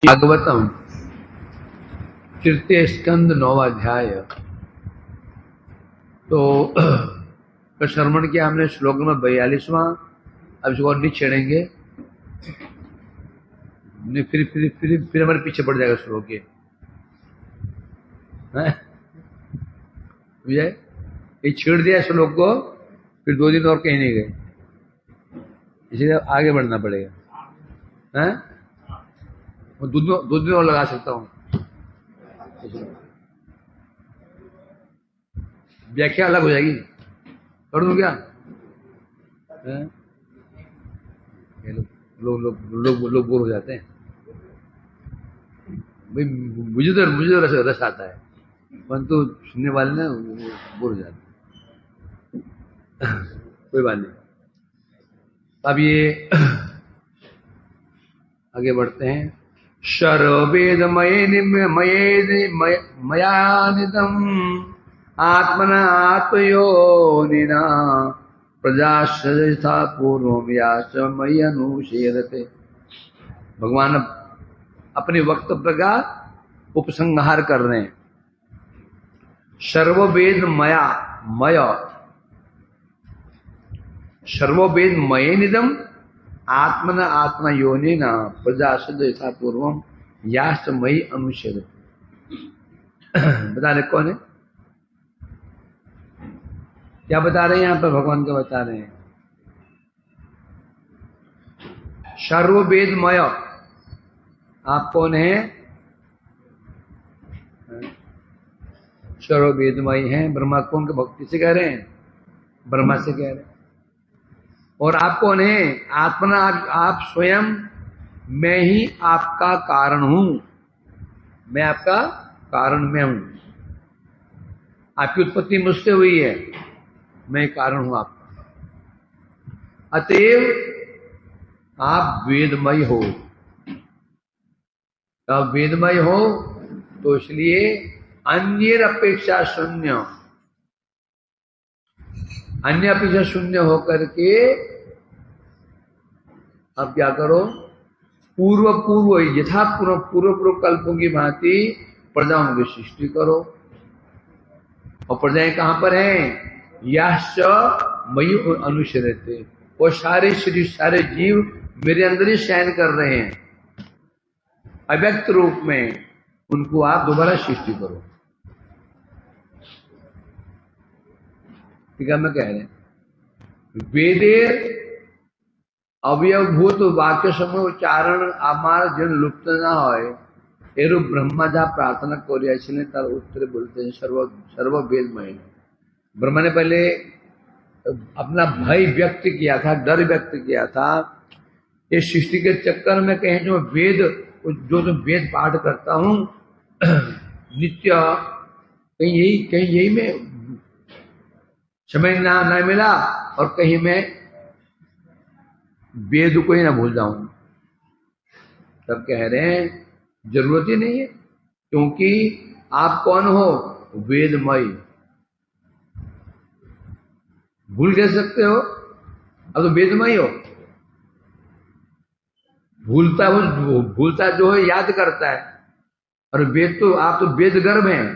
भागवतम तृतीय स्कंद 9वां अध्याय। तो कल श्रवण किया हमने श्लोक नंबर 42वां। अब इसको और नहीं छेड़ेंगे, फिर हमारे पीछे पड़ जाएगा श्लोक के। विजय ये छेड़ दिया श्लोक को, फिर 2 दिन और कहीं नहीं गए, इसलिए आगे बढ़ना पड़ेगा। हैं वो 2 दिन और लगा सकता हूं। व्याख्या अलग हो जाएगी, कर दूं क्या? लोग बोर हो जाते हैं भाई। मुझे तो रस आता है, परंतु सुनने वाले ना बोर हो जाते हैं। कोई बात नहीं। अब ये आगे बढ़ते हैं। मया निदम् आत्मना आत्मयोनिना प्रजाश्रयथा पूर्वम याच मयि अनुशीलते। भगवान अपने वक्तव्य का उपसंहार कर रहे हैं। सर्ववेद मया सर्ववेद मये निदम आत्मना आत्मा योनिना प्रजाशद यथा पूर्वम याश्च मयि अनुशीलते। बता रहे कौन है, क्या बता रहे हैं? यहां पर भगवान क्या बता रहे हैं? सर्ववेदमय। आप कौन है? सर्ववेदमय हैं। ब्रह्मा कौन के भक्ति से कह रहे हैं? ब्रह्मा से कह रहे हैं। और आप कौन है? आत्मना, आप स्वयं। मैं ही आपका कारण हूं। मैं आपका कारण मैं हूं। आपकी उत्पत्ति मुझसे हुई है, मैं कारण हूं आपका। अतएव आप वेदमय हो। आप वेदमय हो तो इसलिए अन्य अपेक्षा शून्य, अन्य अपेक्षा शून्य होकर के अब क्या करो? पूर्व यथा पूर्व कल्पों की भांति प्रजाओं की सृष्टि करो। और प्रजाएं कहां पर हैं? याश्च मयि अनुसरते। वो सारे जीव मेरे अंदर ही शयन कर रहे हैं अव्यक्त रूप में। उनको आप दोबारा सृष्टि करो। ठीक है, मैं कह रहे हैं वेदे अवयवभूत वाक्य समय उच्चारण आमार जन लुप्त ना होए एरु ब्रह्मा जा प्रार्थना कोरिया, इसलिए तार उत्तर बोलते हैं सर्व वेदमय। ब्रह्मा ने पहले अपना भय व्यक्त किया था, डर व्यक्त किया था। इस सृष्टि के चक्कर में कहीं जो वेद पाठ करता हूं नित्य, कहीं यही में समय ना मिला, और कहीं मैं वेद को ही ना भूल जाऊं। तब कह रहे हैं जरूरत ही नहीं है, क्योंकि आप कौन हो? वेदमय। भूल कह सकते हो? अब तो वेदमय हो। भूलता जो है याद करता है। और वेद तो आप तो वेद गर्भ हैं।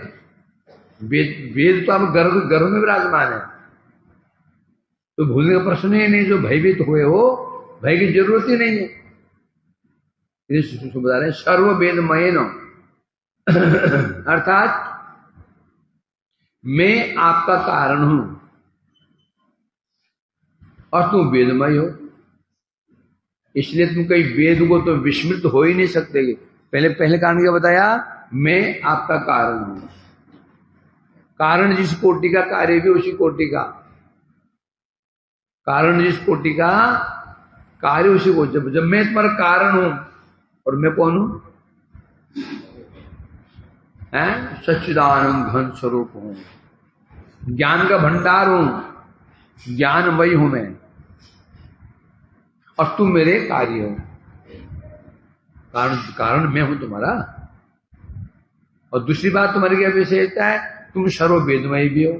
वेद तो आप गर्भ में विराजमान है, तो भूलने का प्रश्न ही नहीं। जो भयभीत हुए हो, भय की जरूरत ही नहीं है। बता रहे सर्व वेदमय न, अर्थात मैं आपका कारण हूं और तुम वेदमय हो। इसलिए तुम कहीं वेद को तो विस्मृत हो ही नहीं सकते। पहले कारण क्या बताया? मैं आपका कारण हूं। कारण जिस कोटि का, कार्य भी उसी कोटि का। कारण जिस कोटि का, कार्य उसी को। जब मैं तुम्हारा कारण हूं, और मैं कौन हूं? सच्चिदानंद घन स्वरूप हूं, ज्ञान का भंडार हूं, ज्ञानमयी हूं मैं, और तुम मेरे कार्य हो। कारण मैं हूं तुम्हारा। और दूसरी बात तुम्हारी क्या विशेषता है? तुम सर्ववेदमय भी हो।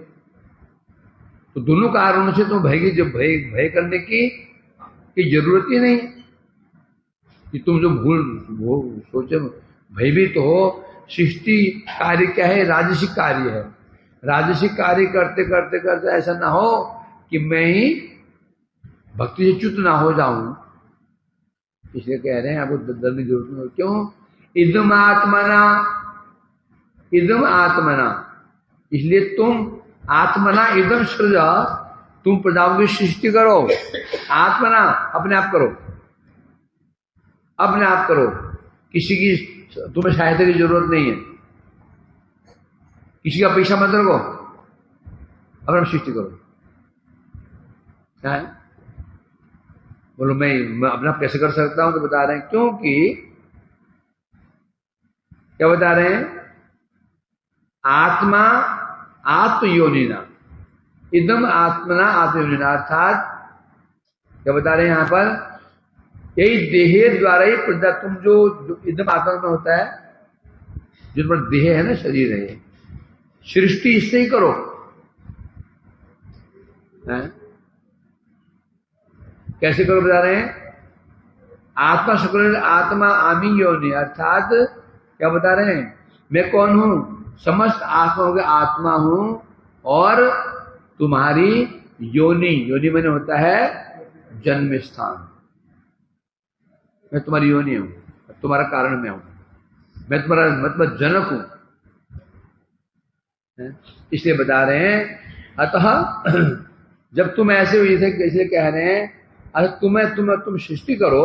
तो दोनों कारणों से तुम भय करने की जरूरत ही नहीं। कि तुम जो वो सोचे भयभीत हो। सृष्टि कार्य क्या है? राजसिक कार्य है। राजसिक कार्य करते करते करते ऐसा ना हो कि मैं ही भक्ति से च्युत ना हो जाऊं, इसलिए कह रहे हैं आपको डरने की जरूरत नहीं। क्यों? इदम आत्मना, इदम आत्मना, इसलिए तुम आत्मना इदम सृज, तुम प्रजाओं की सृष्टि करो। आत्मना, अपने आप करो, अपने आप करो, किसी की तुम्हें सहायता की जरूरत नहीं है, किसी का पैसा मत रखो, अपना सृष्टि करो। क्या है? बोलो मैं अपना कैसे कर सकता हूं? तो बता रहे हैं क्योंकि क्या बता रहे हैं? आत्मा आत्मयोनिना, इदम आत्मना आत्मयोनिना, अर्थात क्या बता रहे हैं यहां पर? यही देह द्वारा ही प्रजा, तुम जो इदम आत्मा में होता है, जो तुम्हारा देह है ना, शरीर है, सृष्टि इससे ही करो। है? कैसे करो बता रहे हैं? आत्मा शुक्र आत्मा आमी योनि, अर्थात क्या बता रहे हैं? मैं कौन हूं? समस्त आत्माओं के आत्मा हूं और तुम्हारी योनि, योनि मैंने होता है जन्म स्थान, मैं तुम्हारी योनि हूं, तुम्हारा कारण मैं हूं, मैं तुम्हारा मतलब जनक हूं। इसलिए बता रहे हैं अतः जब तुम ऐसे हो, इसलिए कह रहे हैं अतः तुम सृष्टि करो।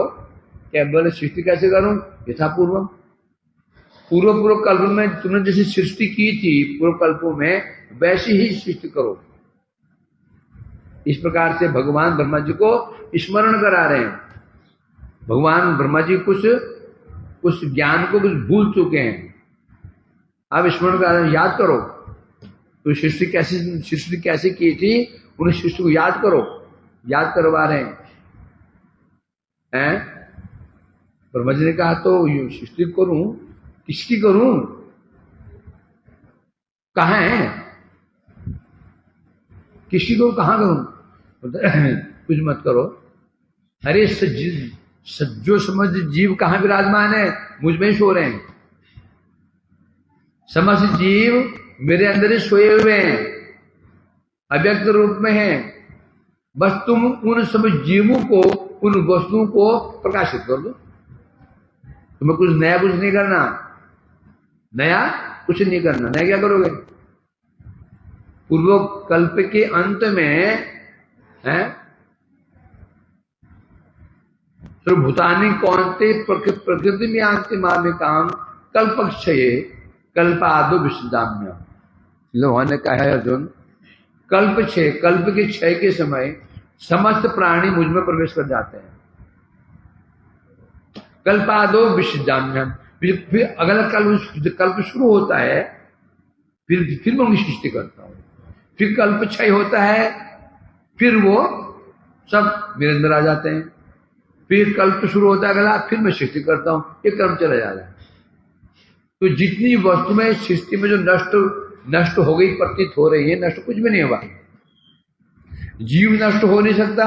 क्या बोले? सृष्टि कैसे करूं? यथा पूर्व, पूर्व कल्प में तुमने जैसी सृष्टि की थी पूर्व कल्पों में, वैसी ही सृष्टि करो। इस प्रकार से भगवान ब्रह्मा जी को स्मरण करा रहे हैं। भगवान ब्रह्मा जी कुछ ज्ञान को कुछ भूल चुके हैं, अब स्मरण करा रहे हैं, याद करो तो सृष्टि कैसे की थी, उन्हें सृष्टि को याद करो, याद करवा रहे हैं। ब्रह्मा जी ने कहा तो सृष्टि करूं, किसकी करूं? कहां है? किसी को कहां करूं? कुछ मत करो। अरे जो समझ जीव कहां विराजमान है? मुझ में ही सो रहे हैं। समस्त जीव मेरे अंदर ही सोए हुए हैं, अव्यक्त रूप में हैं। बस तुम उन सब जीवों को, उन वस्तुओं को प्रकाशित कर दो। तुम्हें कुछ नया कुछ नहीं करना, नया कुछ नहीं करना। नया क्या करोगे? पूर्व कल्प के अंत में है भूतानी कौनते प्रकृति में आंति मामे काम कल्पक्षये कल्पादो विशुद्धाम्य। भगवान ने कहा है अर्जुन, कल्प के क्षय के समय समस्त प्राणी मुझ में प्रवेश कर जाते हैं। कल्पादो विशुद्धाम्यम, फिर अगला कल्प शुरू होता है, फिर मैं उनकी सृष्टि करता हूं। फिर कल्प क्षय होता है, फिर वो सब मेरे अंदर आ जाते हैं। फिर कल्प शुरू होता है अगला, फिर मैं सृष्टि करता हूं। ये क्रम चला जा रहा है। तो जितनी वस्तुएं सृष्टि में जो नष्ट हो गई प्रतीत हो रही है, नष्ट कुछ भी नहीं हुआ। जीव नष्ट हो नहीं सकता।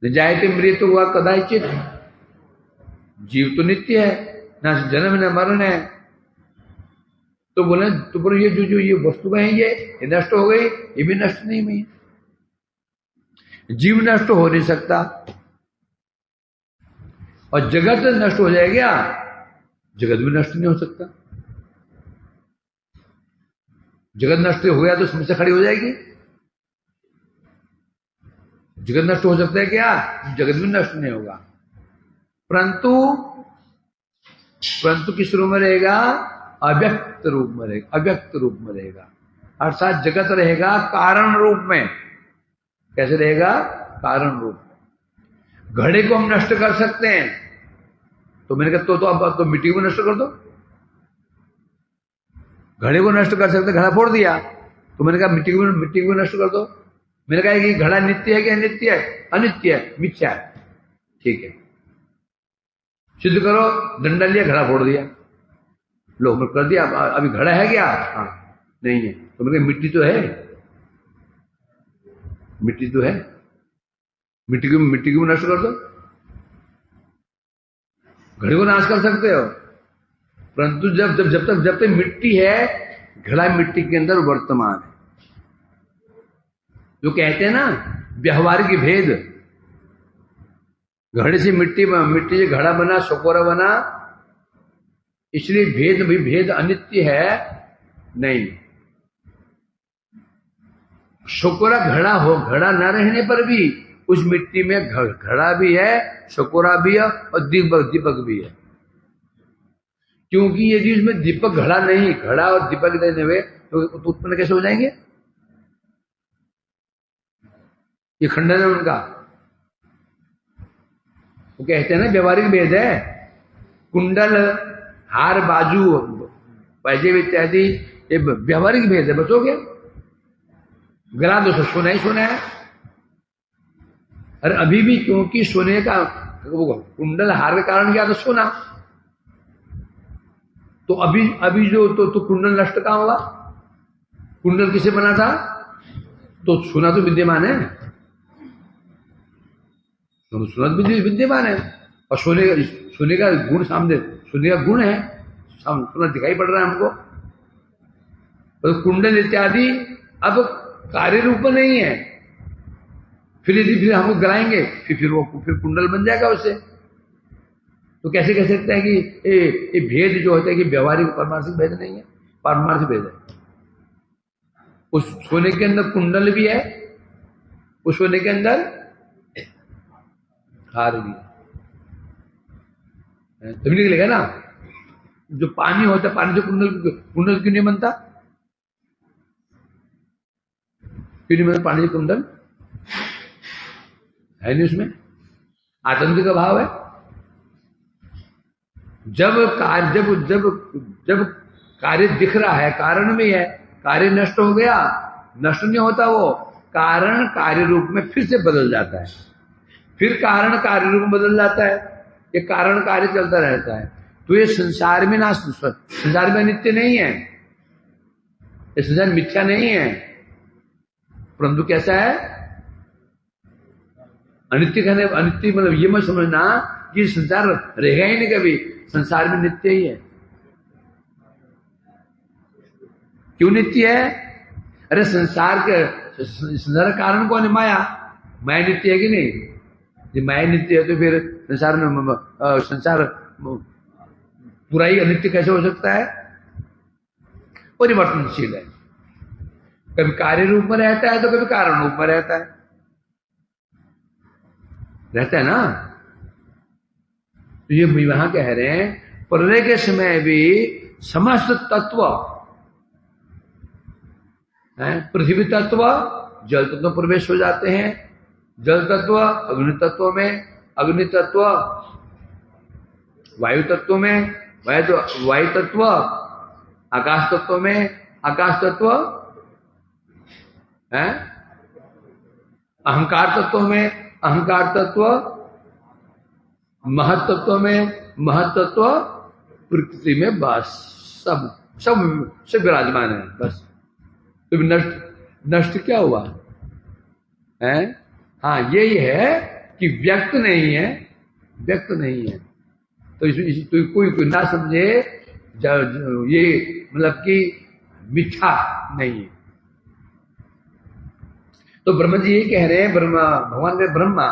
जायते मृत्यु हुआ कदाचित, जीव तो नित्य है, ना जन्म न मरण है। तो बोले ये जो ये वस्तुएं हैं ये नष्ट हो गई, ये भी नष्ट नहीं हुई। जीव नष्ट हो नहीं सकता और जगत नष्ट हो जाएगा, जगत भी नष्ट नहीं हो सकता। जगत नष्ट हो गया तो समस्या खड़ी हो जाएगी। जगत नष्ट हो सकता है क्या? जगत भी नष्ट नहीं होगा, परंतु किस रूप में रहेगा? अव्यक्त रूप में रहेगा, अव्यक्त रूप में रहेगा। अर्थात जगत रहेगा कारण रूप में। कैसे रहेगा? कारण रूप में। घड़े को हम नष्ट कर सकते हैं, तो मैंने कहा तो अब तो मिट्टी को नष्ट कर दो। घड़े को नष्ट कर सकते, घड़ा फोड़ दिया, तो मैंने कहा मिट्टी को नष्ट कर दो। मैंने कहा कि घड़ा नित्य है कि अनित्य है? अनित्य है, मिथ्या है। ठीक है, सिद्ध करो। डंडा लिया, घड़ा फोड़ दिया, लो मैं कर दिया। अभी घड़ा है क्या? हाँ नहीं है। तो मैंने कहा मिट्टी तो है, मिट्टी तो है, मिट्टी को नष्ट कर दो। घड़े को नाश कर सकते हो, परंतु जब तक मिट्टी है, घड़ा मिट्टी के अंदर वर्तमान है। जो कहते हैं ना व्यवहारिक भेद, घड़े से मिट्टी से घड़ा बना, सकोरा बना, इसलिए भेद अनित्य है नहीं। सकोरा घड़ा न रहने पर भी उस मिट्टी में घड़ा भी है, सकोरा भी है और दीपक भी है। क्योंकि यदि उसमें दीपक घड़ा नहीं, घड़ा और दीपक देने हुए तो उत्पन्न कैसे हो जाएंगे? ये खंडन है उनका। वो कहते हैं ना व्यवहारिक भेद है, कुंडल, हार, बाजू, पैजेब इत्यादि ये व्यवहारिक भेद है। बस हो गया, गला दो सोना ही सोना है। अरे अभी भी क्योंकि सोने का कुंडल हार के कारण क्या? तो सोना। तो अभी जो तो कुंडल नष्ट कहां हुआ? कुंडल किसे बना था? तो सोना तो विद्यमान है, तो सोना विद्यमान है। और सोने का गुण सामने, सोने का गुण है, सोना दिखाई पड़ रहा है हमको। तो कुंडल इत्यादि अब कार्य रूप में नहीं है। फिर यदि हमको गलाएंगे फिर कुंडल बन जाएगा उससे। तो कैसे कह सकते हैं कि ये भेद जो होता है कि व्यवहारिक पारमार्थिक भेद नहीं है, पारमार्थिक भेद है। उस सोने के अंदर कुंडल भी है, उस सोने के अंदर हार भी है। तभी निकलेगा ना। जो पानी होता है, पानी से कुंडल क्यों नहीं बनता? क्यों नहीं बनता पानी से कुंडल? है नहीं उसमें आतंक का भाव है। जब कार्य दिख रहा है, कारण में है, कार्य नष्ट हो गया, नष्ट नहीं होता वो, कारण कार्य रूप में फिर से बदल जाता है, फिर कारण कार्य रूप में बदल जाता है। ये कारण कार्य चलता रहता है। तो ये संसार में संसार में नित्य नहीं है, ये संसार मिथ्या नहीं है, परंतु कैसा है? अनित्य। अनित्य मतलब ये मत समझना कि संसार रहेगा ही नहीं कभी, संसार में नित्य ही है। क्यों नित्य है? अरे संसार का कारण कौन है? माया। माया नित्य है कि नहीं? जब माया नित्य है तो फिर संसार पूरा ही अनित्य कैसे हो सकता है? परिवर्तनशील है, कभी कार्य रूप में रहता है तो कभी कारण रूप में रहता है ना। तो ये वहां कह रहे हैं प्रलय के समय भी समस्त तत्व है, पृथ्वी तत्व जल तत्व प्रवेश हो जाते हैं, जल तत्व अग्नि तत्व में, अग्नि तत्व वायु तत्व में, वायु तत्व आकाश तत्व में, आकाश तत्व है अहंकार तत्व में, अहंकार तत्व महत्त्व में, महत्त्व प्रकृति में। बस सब विराजमान है। बस तो नष्ट क्या हुआ है? हाँ, यही है कि व्यक्त नहीं है, व्यक्त नहीं है। तो कोई ना समझे ये मतलब कि मिथ्या नहीं है। तो ब्रह्मा जी ये कह रहे हैं, भगवान के ब्रह्मा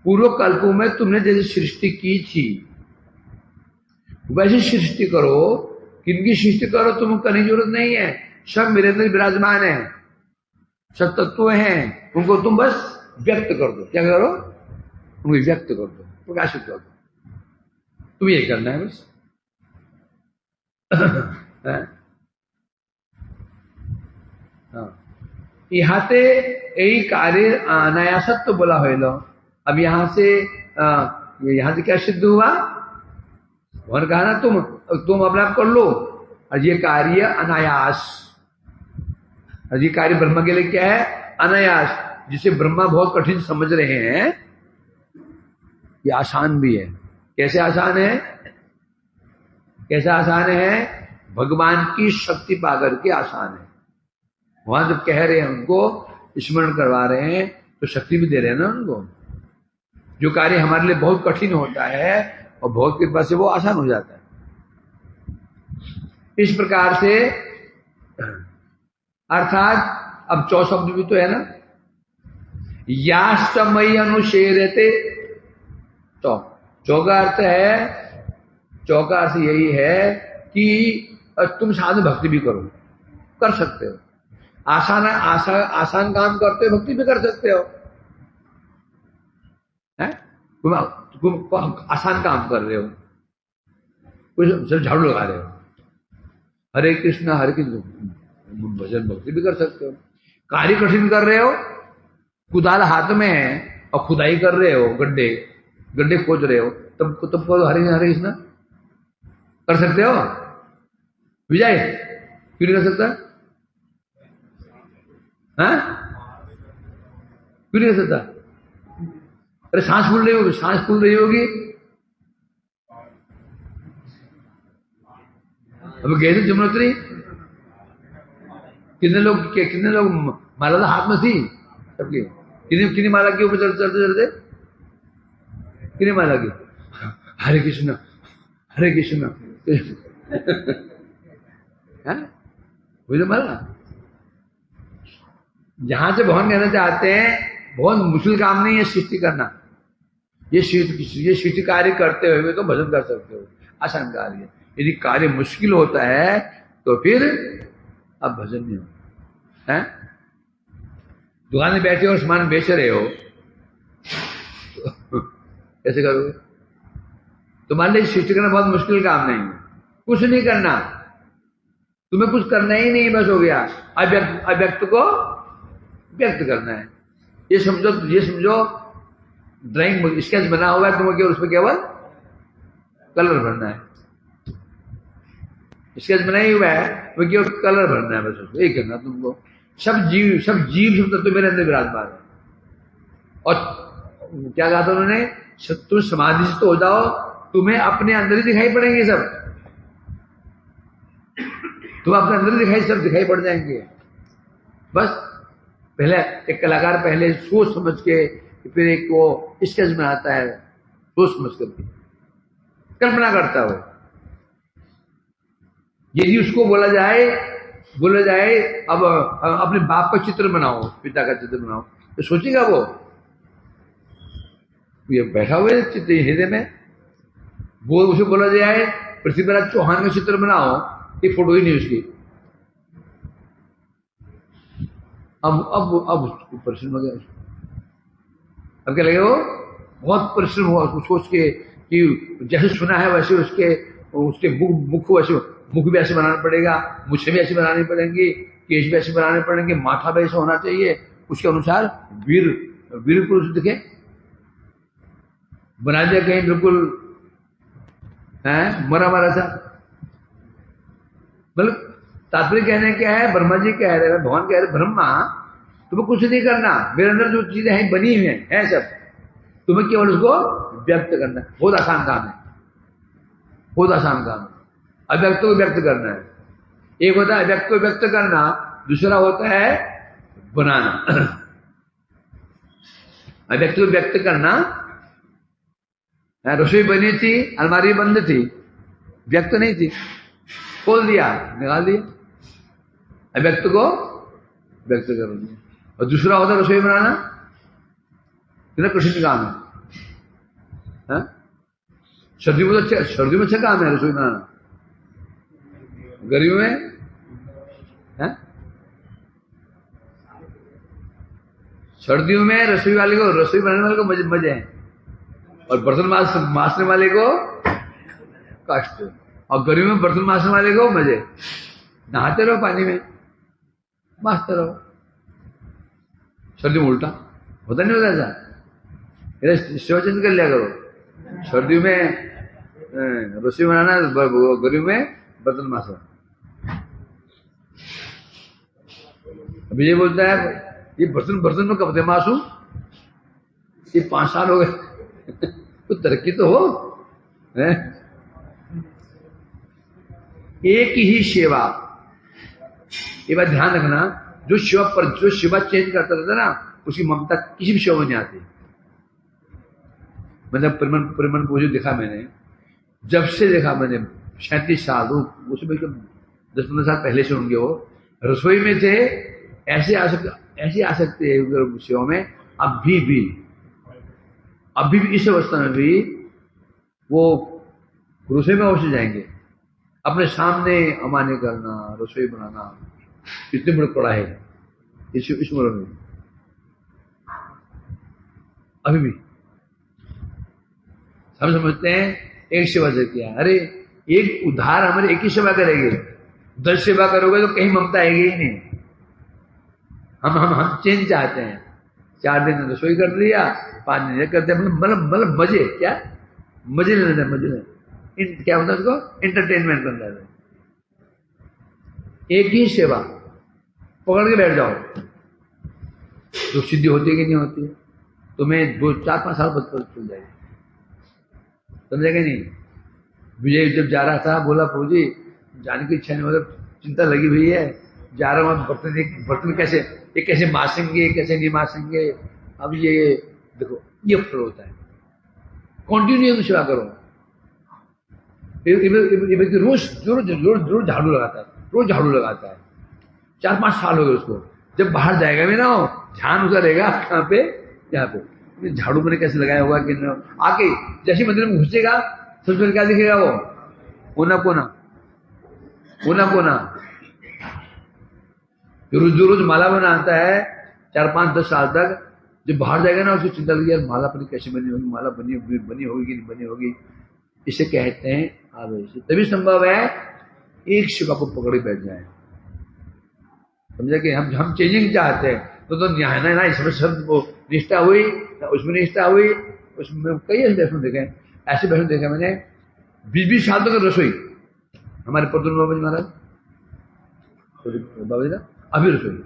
पूर्व कल्पों में तुमने जैसे सृष्टि की थी वैसे सृष्टि करो। किनकी सृष्टि करो? तुम करने की जरूरत नहीं है, सब मेरे अंदर विराजमान है, सब तत्व हैं, उनको तुम बस व्यक्त कर दो। क्या करो? उनको व्यक्त कर दो, प्रकाशित कर दो। तुम ये करना है बस। यहाँ से यही कार्य अनायासत्व बोला हो। अब यहाँ से क्या सिद्ध हुआ? भगवान कहा ना तुम अपने आप कर लो, और ये कार्य अनायास। और ये कार्य ब्रह्मा के लिए क्या है? अनायास, जिसे ब्रह्मा बहुत कठिन समझ रहे हैं, ये आसान भी है। कैसे आसान है? कैसे आसान है? भगवान की शक्ति पाकर के आसान है। वहां जब कह रहे हैं उनको स्मरण करवा रहे हैं तो शक्ति भी दे रहे हैं ना उनको। जो कार्य हमारे लिए बहुत कठिन होता है और भगवत कृपा से वो आसान हो जाता है। इस प्रकार से अर्थात अब 4 शब्द भी तो है ना, यास्तमयी अनुशेरते। चौका अर्थ है, चौका अर्थ यही है कि तुम साधन भक्ति भी करो, कर सकते हो। आसान काम करते हो, भक्ति भी कर सकते हो। है? तुम आसान काम कर रहे हो, कुछ झाड़ू लगा रहे हो, हरे कृष्ण भजन भक्ति भी कर सकते हो। कार्य कठिन कर रहे हो, कुदाल हाथ में है और खुदाई कर रहे हो, गड्ढे खोज रहे हो, तब हरे हरे कृष्ण कर सकते हो। विजय क्यों नहीं कर सकता? हाँ? क्यों नहीं कर सकता? अरे सांस फूल रही होगी। अब गए थे जमुनोत्री, कितने लोग माला तो हाथ में थी सबकी, कितनी माला की ऊपर चलते कितनी माला की? हरे कृष्ण वही तो माला। जहां से भगवान कहना चाहते हैं, बहुत मुश्किल काम नहीं है सृष्टि करना। ये सृष्टि कार्य करते हुए तो भजन कर सकते हो, आसान कार्य है। यदि कार्य मुश्किल होता है तो फिर अब भजन नहीं होता है। दुकान में बैठे हो, सामान बेच रहे हो, कैसे करोगे? तुम्हारे लिए सृष्टि करना बहुत मुश्किल काम नहीं है, कुछ नहीं करना, तुम्हें कुछ करना ही नहीं, बस हो गया। अव्यक्त को व्यक्त करना है। ये समझो ड्राइंग स्केच बना हुआ है, तुम्हें केवल उसमें केवल कलर भरना है। स्केच बना ही हुआ है, वो केवल कलर भरना है, बस उसको यही करना तुमको। सब जीव सब तत्व मेरे अंदर विराजमान है। और क्या कहा था उन्होंने? तुम समाधि से तो हो जाओ, तुम्हें अपने अंदर ही दिखाई पड़ेंगे सब, तुम अपने अंदर सब दिखाई पड़ जाएंगे। बस पहले एक कलाकार पहले सोच समझ के फिर एक वो स्केच बनाता है, सोच समझ करके कल्पना करता हो। यदि उसको बोला जाए अब अपने बाप का चित्र बनाओ, पिता का चित्र बनाओ, तो सोचेगा वो ये बैठा हुआ चित्र हृदय में। वो उसे बोला जाए पृथ्वीराज चौहान का चित्र बनाओ, ये फोटो ही नहीं उसकी। अब परिश्रम हो गया। अब क्या लगेगा? वो बहुत परिश्रम हुआ उसको सोच के कि जैसे सुना है वैसे उसके मुख भी ऐसे बनाना पड़ेगा, मुझे भी ऐसे बनानी पड़ेंगी, केश भी ऐसे बनाने पड़ेंगे, माथा भी ऐसा होना चाहिए, उसके अनुसार वीर पुरुष दिखे, बना दिया कहीं बिल्कुल मरा सा। मतलब तात्पर्य कहने क्या है? ब्रह्मा जी कह रहे हैं, भगवान कह रहे, ब्रह्मा तुम्हें कुछ नहीं करना, मेरे अंदर जो चीजें हैं बनी हुई हैं सब, तुम्हें केवल उसको व्यक्त करना है। बहुत आसान काम है, बहुत आसान काम है। अव्यक्त को व्यक्त करना है। एक होता है अव्यक्त को व्यक्त करना, दूसरा होता है बनाना। अव्यक्त को व्यक्त करना, रसोई बनी थी, अलमारी बंद थी, व्यक्त नहीं थी, खोल दिया, निकाल दिया, अव्यक्त को व्यक्त कर दिया। और दूसरा होता है रसोई बनाना, कितना कठिन काम है। सर्दियों में अच्छा काम है रसोई बनाना, गर्मियों में सर्दियों में रसोई बनाने वाले को मजे हैं, और बर्तन मांजने वाले को कष्ट, और गर्मियों में बर्तन मांजने वाले को मजे। नहाते रहो पानी में, मांजते रहो। सर्दी में उल्टा होता नहीं होता ऐसा, सेवा चेंज कर लिया करो। सर्दियों में रसोई बनाना, गर्मियों में बर्तन मांजना। अभी ये बोलता है ये बर्तन में कब से मांसू, ये 5 साल हो गए। तो तरक्की तो हो। एक ही सेवा, ये बात ध्यान रखना, जो सेवा चेंज करता रहता ना, उसकी ममता किसी भी सेवा में नहीं आती। मतलब परिमन को जो देखा मैंने, जब से देखा मैंने 37 साल, उसमें 10-15 साल पहले से होंगे वो रसोई में थे, ऐसे आ सकते हैं सेवा में। अभी भी इस अवस्था में भी वो रसोई में अवश्य जाएंगे, अपने सामने अमान्य करना, रसोई बनाना, इतने बड़े पड़ा है इस उम्र में अभी भी। हम समझते हैं एक सेवा से किया, अरे एक उधार हमारे एक ही सेवा करेंगे, 10 सेवा करोगे तो कहीं ममता आएगी ही नहीं। हम चेंज चाहते हैं, 4 दिन रसोई कर लिया, 5 दिन करते हैं, मतलब मजे, क्या मजे लेना, क्या होता है उसको, एंटरटेनमेंट करना है। एक ही सेवा पकड़ के बैठ जाओ तो सिद्धि होती है कि नहीं होती है, तुम्हें 2-4-5 साल बाद चल जाएगी, समझेगा नहीं। विजय जब जा रहा था, बोला प्रभु जी जाने की इच्छा नहीं, मतलब चिंता लगी हुई है, जा रहा हूँ, बर्तन कैसे मासेंगे, कैसे नहीं मासेंगे। अब ये देखो, ये फल होता है, कंटिन्यू सेवा करो। रोज झाड़ू लगाता है, 4-5 साल हो गए उसको। जब बाहर जाएगा भी ना, ध्यान उसका रहेगा कहाँ पे, यहाँ पे झाड़ू मैंने कैसे लगाया होगा कि आके जैसे मंदिर में घुसेगा सबसे पहले क्या दिखेगा, वो कोना रोज माला बनाता है 4-5-10 साल तक। जब बाहर जाएगा ना, उसकी चिंता लगी, यार माला पता कैसे बनी होगी, माला बनी होगी कि नहीं बनी होगी। इसे कहते हैं आवेश। तभी संभव है एक शिवा को पकड़े बैठ जाए, समझे कि हम चेंजिंग चाहते हैं तो न्याय ना इसमें सब वो निष्ठा हुई, उसमें निष्ठा हुई, उसमें कई ऐसे वैष्णव देखे मैंने 20-20 साल तक रसोई। हमारे प्रद्युम्न बाबा जी महाराज बाबा जी ना अभी रसोई।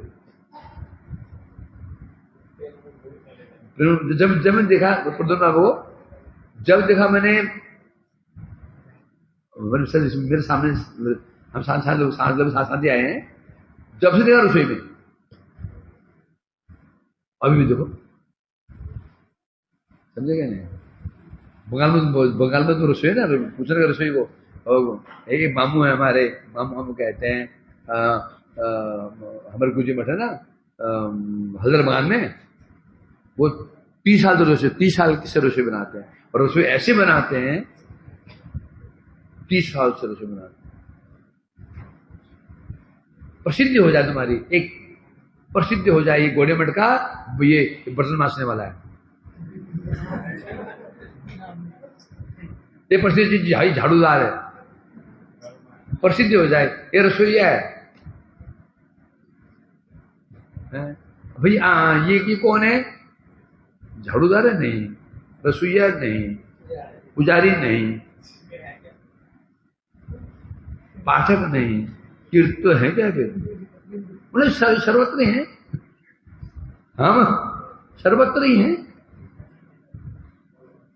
जब मैंने देखा प्रद्युम्न बाबा को, जब देखा मैंने मेरे सामने हम साथ आए हैं, जब से देखा रसोई में, अभी भी देखो, समझेगा नहीं। बंगाल में तो रसोई है ना, पूछने का रसोई को, एक मामू है हमारे, मामू हम कहते हैं, हमारे गुजी मठ है ना हल्दर बागान में, वो 30 साल से रसोई बनाते हैं, और रसोई ऐसे बनाते हैं 30 साल से रसोई बनाते हैं। प्रसिद्ध हो जाए तुम्हारी, एक प्रसिद्ध हो जाए, ये गवर्नमेंट का ये बर्तन मासने वाला है, ये प्रसिद्ध झाड़ूदार है, प्रसिद्ध हो जाए, ये रसोईया है भैया। ये कौन है, झाड़ूदार है नहीं, रसोईया नहीं, पुजारी नहीं, पाठक नहीं, कीर्त है क्या फिर, मतलब सर्वत्र है, हम सर्वत्र ही हैं,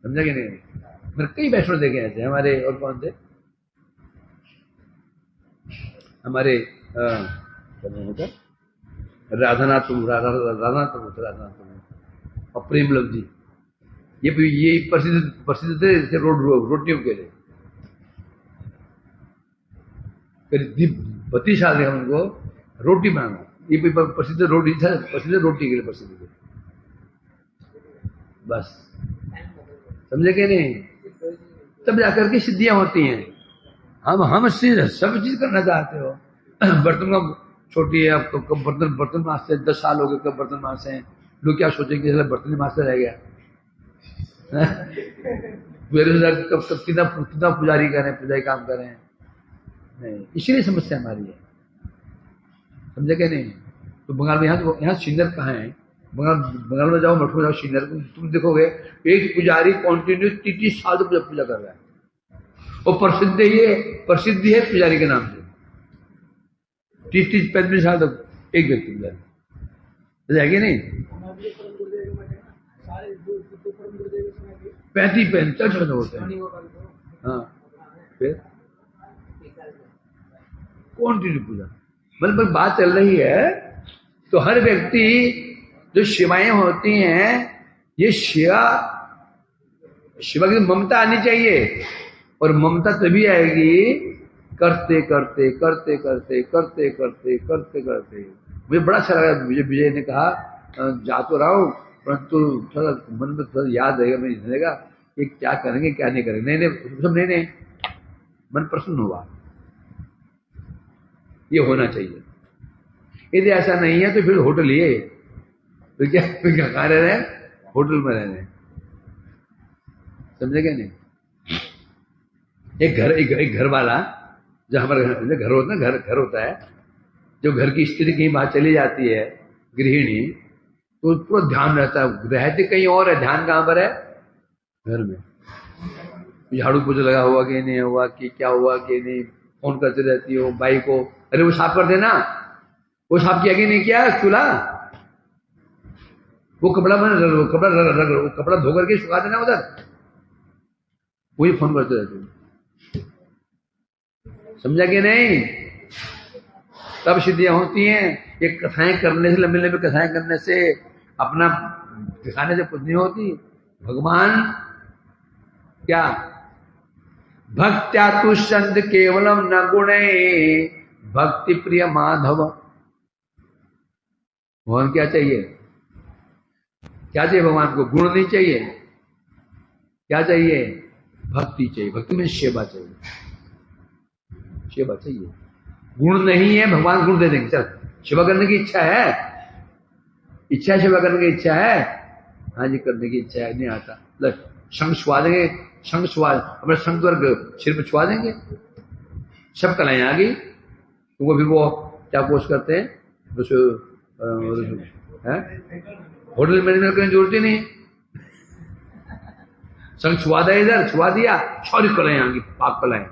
समझा कि नहीं। मैंने कई वैष्णव देखे ऐसे हमारे, और कौन थे हमारे राधानाथ और प्रेमलव जी, ये प्रसिद्ध थे रोटियों के लिए। करीब 32 साल है उनको रोटी बनाना, ये प्रसिद्ध रोटी था, प्रसिद्ध रोटी के लिए प्रसिद्ध थे, बस समझे कि नहीं। तब जाकर के सिद्धियां होती हैं। हम सब चीज करना चाहते हो, बर्तन का छोटी है, अब तो कब बर्तन मास्टर 10 साल हो गए, कब बर्तन मास्टर हैं, लोग क्या सोचेंगे बर्तन मास्टर रह गया कब कितना पुजारी करें, पुजारी काम करें, नहीं, इसीलिए समस्या हमारी है, समझे क्या नहीं। तो बंगाल में यहाँ सिंगर कहाँ है, बंगाल में जाओ, मठ में जाओ, सिंगर तुम देखोगे एक पुजारी कंटिन्यू 30 साल तक पूजा कर रहा है, वो प्रसिद्धि है पुजारी के नाम से, 30-35 साल तक एक व्यक्ति पुजारी है कि नहीं। 35 होते हैं, हाँ, फिर कंटिन्यू पूजा, मतलब बात चल रही है। तो हर व्यक्ति जो शिवाएं होती हैं, ये शिवा की ममता आनी चाहिए, और ममता तभी आएगी करते करते करते करते करते करते करते करते। मुझे बड़ा अच्छा लगा, मुझे विजय ने कहा जा तो रहा हूँ परंतु थोड़ा मन में थोड़ा याद रहेगा, मैं रहेगा कि क्या करेंगे क्या नहीं करेंगे। नहीं नहीं सब नहीं, मन प्रसन्न हुआ। ये होना चाहिए। यदि ऐसा नहीं है तो फिर होटल ही है, तो क्या कहाँ रह रहे हैं? होटल में रह रहे हैं। समझे क्या नहीं? एक घर वाला, जो हमारे घर होता है, घर होता है, जो घर की स्त्री कहीं बाहर चली जाती है गृहिणी, तो पूरा ध्यान रहता है, रहते कहीं और है, ध्यान कहां पर है? घर में। झाड़ू पोछा लगा हुआ कि नहीं हुआ, कि क्या हुआ कि नहीं, फोन करते रहती हो भाई को, अरे वो साफ कर देना, वो साफ किया कि नहीं किया चूल्हा, वो कपड़ा धो करके सुखा देना उधर, वही फोन करते रहते हो। समझा कि नहीं? तब सिद्धियां होती हैं। ये कथाएं करने से, लंबी लंबी कथाएं करने से, अपना दिखाने से कुछ नहीं होती। भगवान क्या भक्त्या तुष्यन्त केवलम न गुणे भक्ति प्रिय माधव। भगवान क्या चाहिए? क्या चाहिए भगवान को? गुण नहीं चाहिए। क्या चाहिए? भक्ति चाहिए। भक्ति में सेवा चाहिए, सेवा चाहिए। गुण नहीं है, भगवान गुण दे देंगे। चल सेवा करने की इच्छा है, इच्छा है, सेवा करने की इच्छा है, हाँ जी करने की इच्छा है, नहीं आता, शंख छुआ देंगे, शंख छुआ, अपने शंख पर सिर पर छुआ देंगे, सब कलाएं आ गई। तो वो फिर वो क्या कोर्स करते हैं, होटल मैनेजमेंट करने की जरूरत ही नहीं। शंख छुआ दिया, इधर छुआ दिया, सारी कलाएं आ गई, पाक कलाएं,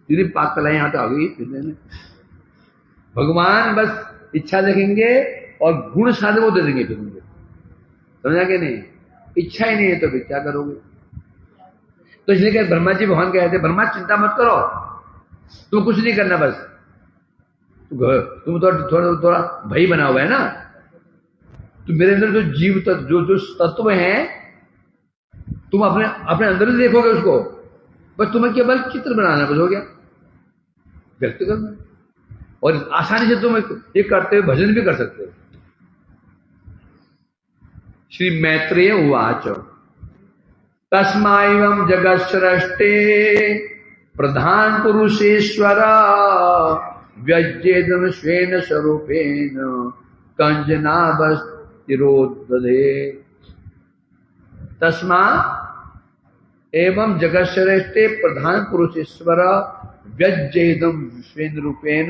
यदि पाक कलाएं यहाँ तो आ गई। भगवान बस इच्छा देखेंगे और गुण साधे वो दे देंगे फिर उनको। समझा कि नहीं? इच्छा ही नहीं है तो फिर क्या करोगे? तो इसलिए क्या ब्रह्मा जी भगवान कहते हैं, ब्रह्मा चिंता मत करो, तुम कुछ नहीं करना, बस तुम तो थोड़ा भय बना हुआ है ना, तो मेरे अंदर जो जीव तत्व जो तत्व है, तुम अपने अपने अंदर ही देखोगे उसको, बस तुम्हें केवल चित्र बनाना बस हो गया, व्यक्त करना, और आसानी से तुम ये करते हुए भजन भी कर सकते हो। श्री मैत्रेय उवाच तस्माइवं जगत्सृष्टे प्रधान पुरुषेश्वर व्यज्येदं स्वेन स्वरूपेण कंजनाभस्तिरोदधे। तस्मा एवं जगत्सृष्टे प्रधान पुरुषेश्वर व्यज्येदं स्वेन रूपेण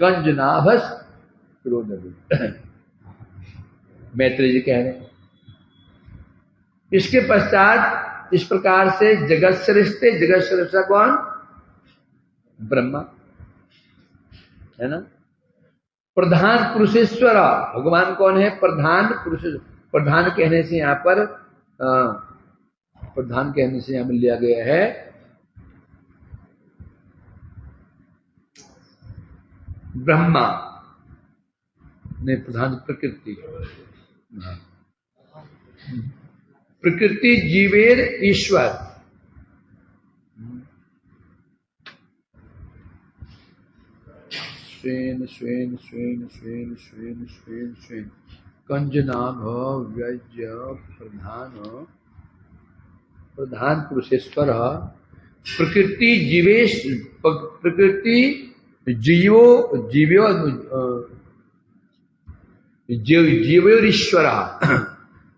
कंजनाभस्तिरोदधे। मैत्रेय जी कह रहे हैं, इसके पश्चात इस प्रकार से जगत सृष्टि, जगत सृष्टा कौन? ब्रह्मा है ना। प्रधान पुरुषेश्वर भगवान कौन है? प्रधान पुरुष। प्रधान कहने से यहां पर प्रधान कहने से यहां पर लिया गया है ब्रह्मा ने, प्रधान प्रकृति, प्रकृति जीवेर ईश्वर। स्वेन स्वेन स्वेन स्वेन स्वेन स्वेन स्वेन कंजनाभ व्यज्य प्रधान प्रधान पुरुषेश्वर प्रकृति जीवेश, प्रकृति जीवो जीवो जीवोर ईश्वर,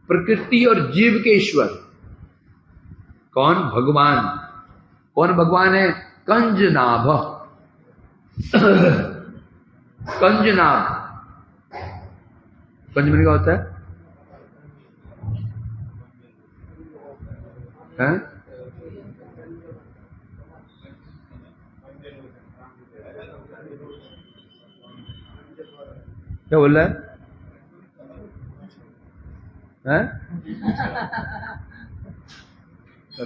प्रकृति और जीव के ईश्वर कौन? भगवान। कौन भगवान है? कंजनाभ। कंजनाभ, कंज में क्या होता है? हैं? क्या बोल रहा है?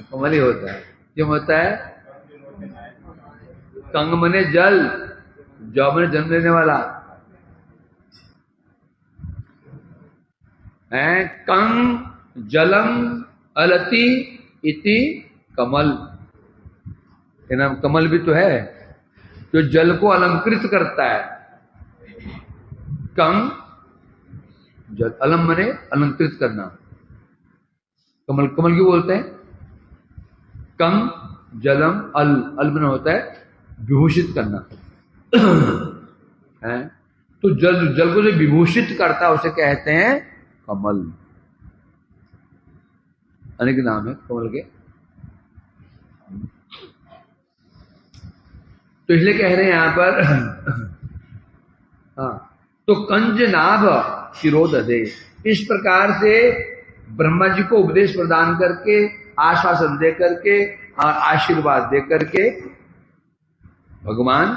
कमल ही होता है। क्यों होता है? कंग मने जल, जौ मने जन्म लेने वाला है। कंग जलम अलति इति कमल। ये नाम कमल भी तो है, जो जल को अलंकृत करता है। कम जल, अलम मने अलंकृत करना। कमल, कमल क्यों बोलते हैं? कम जलम, अल मने होता है विभूषित करना है। तो जल को जो विभूषित करता है उसे कहते हैं कमल। अनेक नाम है कमल के। तो इसलिए कह रहे हैं यहां पर हाँ, तो कंज नाभ शिरोदधे, इस प्रकार से ब्रह्मा जी को उपदेश प्रदान करके, आश्वासन दे करके और आशीर्वाद दे करके भगवान,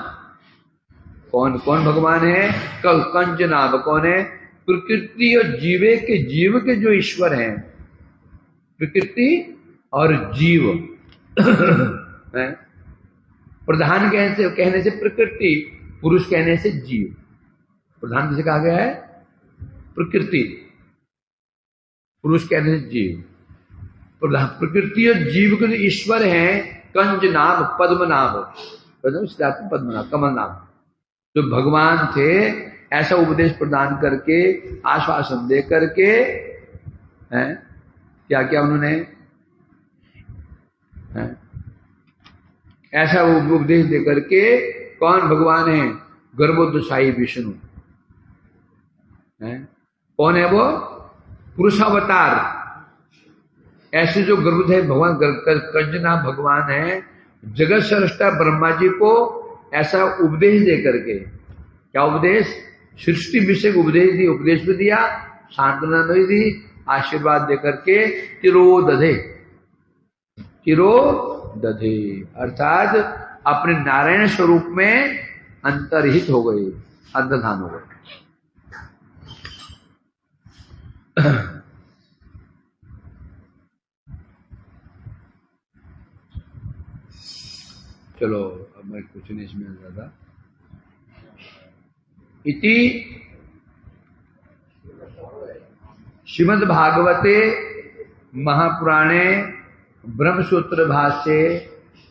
कौन कौन भगवान है? कंज नाभ कौन है? प्रकृति और जीव के जो ईश्वर हैं, प्रकृति और जीव है। प्रधान कहने से प्रकृति, पुरुष कहने से जीव। प्रधान किसे कहा गया है? प्रकृति। पुरुष कहने से जीव। प्रधान प्रकृति और जीव के जो ईश्वर हैं, कंजनाभ, पद्मनाभ, पद्मनाभ, कमलनाभ, जो भगवान थे, ऐसा उपदेश प्रदान करके, आश्वासन दे करके हैं, क्या क्या उन्होंने है? ऐसा उपदेश दे करके, कौन भगवान है? गर्भोदशाही विष्णु है। कौन है वो? पुरुषावतार। ऐसे जो गर्भोदय भगवान कंजनाभ भगवान है, जगत सृष्टा ब्रह्मा जी को ऐसा उपदेश दे करके, क्या उपदेश? सृष्टि विषय उपदेश दी, उपदेश भी दिया, सांत्वना भी दी, आशीर्वाद दे करके चिरोदधे, चिरोदधे अर्थात अपने नारायण स्वरूप में अंतर्हित हो गए, अंतर्धान हो गए। चलो अब मैं कुछ नहीं इसमें ज्यादा। इति श्रीमद् भागवते महापुराणे ब्रह्मसूत्र भाष्ये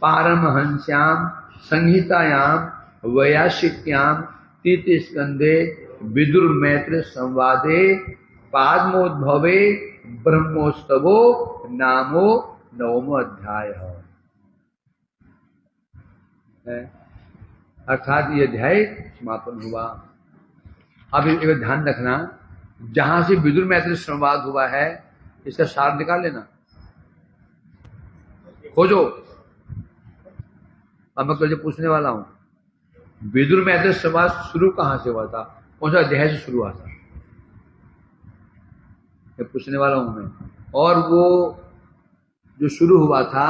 पारमहंस्याम संहितायाम वैयासिक्याम तृतीय स्कंधे विदुर मैत्र संवादे पाद्मोद्भवे ब्रह्मोत्सवो नामो नवमो अध्याय है। अर्थात ये अध्याय समापन हुआ। अब एक ध्यान रखना, जहां से विदुर मैत्री संवाद हुआ है, इसका सार निकाल लेना, खोजो। अब मैं तुझे पूछने वाला हूं, विदुर मैत्री संवाद शुरू कहां से हुआ था? कौन सा अध्याय से शुरू हुआ था? ये पूछने वाला हूं मैं। और वो जो शुरू हुआ था,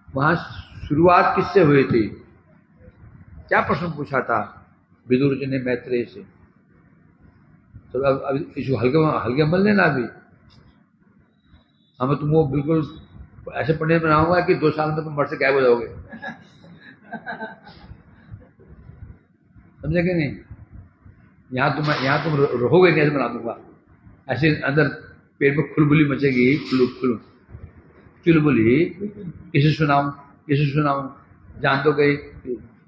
वहां शुरुआत किससे हुई थी? क्या प्रश्न पूछा था विदुर जी ने मैत्रेय से? तो अब इस हल्के मल लेना। अभी हमें तुमको बिल्कुल ऐसे पढ़ने में बनाऊंगा कि 2 साल में तुम मर से गायब हो जाओगे, समझे कि नहीं? यहाँ तुम रहोगे नहीं, ऐसे बना दूंगा। ऐसे अंदर पेट में खुलबुली मचेगी, चुलबुली। किसे सुनाऊं?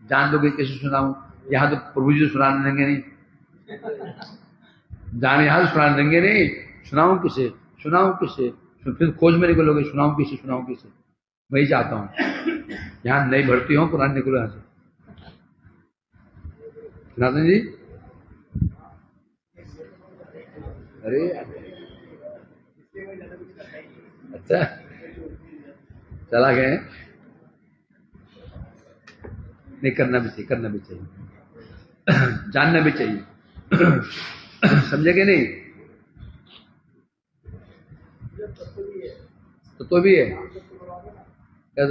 जान दोगे किसे सुनाऊं? यहाँ तो प्रभु जी सुना देंगे नहीं, यहाँ तो सुना देंगे नहीं। सुनाऊं किसे? फिर खोज में निकलोगे, सुनाऊं किसे? वही चाहता हूं, यहाँ नई भर्ती हो, पुरानी निकलो यहाँ से। सुनाते जी? अरे अच्छा, चला गए। नहीं, करना भी चाहिए, जानना भी चाहिए। समझे कि नहीं? तो भी है क्या?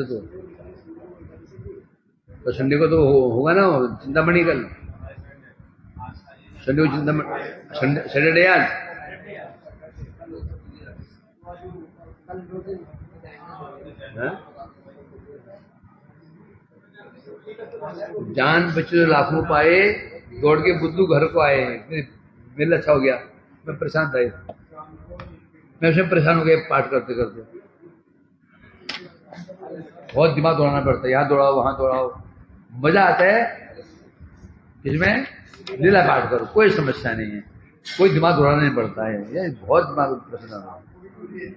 तो संडे को तो होगा ना चिंतामणि कल, संडे को चिंतामणि, सैटरडे आज। जान बचे तो लाखों पाए, दौड़ के बुद्धू घर को आए। मेरे अच्छा हो गया, मैं परेशान था, मैं उसमें परेशान हो गया पाठ करते करते। बहुत दिमाग दौड़ाना पड़ता है, यहाँ दौड़ाओ वहां दौड़ाओ। मजा आता है इसमें लीला पाठ करो, कोई समस्या नहीं है, कोई दिमाग दौड़ाना नहीं पड़ता है, ये बहुत दिमाग पसंद आता है।